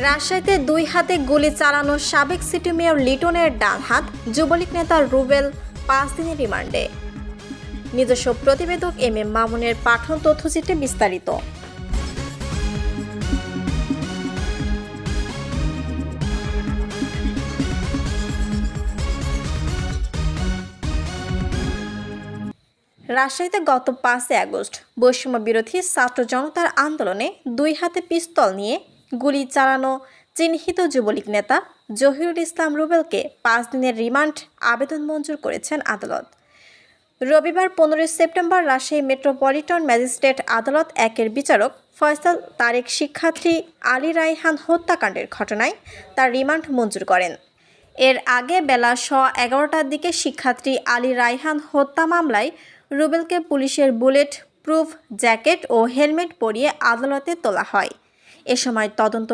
রাজশাহীতে দুই হাতে গুলি চালানো সাবেক সিটি মেয়র লিটনের ডান হাত যুবলীগ নেতা রুবেল 5 দিনের রিমান্ডে। নিজস্ব প্রতিবেদক এম এম মামুনের পাঠন তথ্যচিত্রে বিস্তারিত। রাজশাহীতে গত 5 আগস্ট বৈষম্য বিরোধী ছাত্র জনতার আন্দোলনে দুই হাতে পিস্তল নিয়ে গুলি চালানো চিহ্নিত যুবলীগ নেতা জহিরুল ইসলাম রুবেলকে 5 দিনের রিমান্ড আবেদন মঞ্জুর করেছেন আদালত। রবিবার 15 সেপ্টেম্বর রাজশাহী মেট্রোপলিটন ম্যাজিস্ট্রেট আদালত 1-এর বিচারক ফয়সাল তারেক শিক্ষার্থী আলী রায়হান হত্যাকাণ্ডের ঘটনায় তার রিমান্ড মঞ্জুর করেন। এর আগে বেলা 11টার দিকে শিক্ষার্থী আলী রায়হান হত্যা মামলায় রুবেলকে পুলিশের বুলেট প্রুফ জ্যাকেট ও হেলমেট পরিয়ে আদালতে তোলা হয়। এ সময় তদন্ত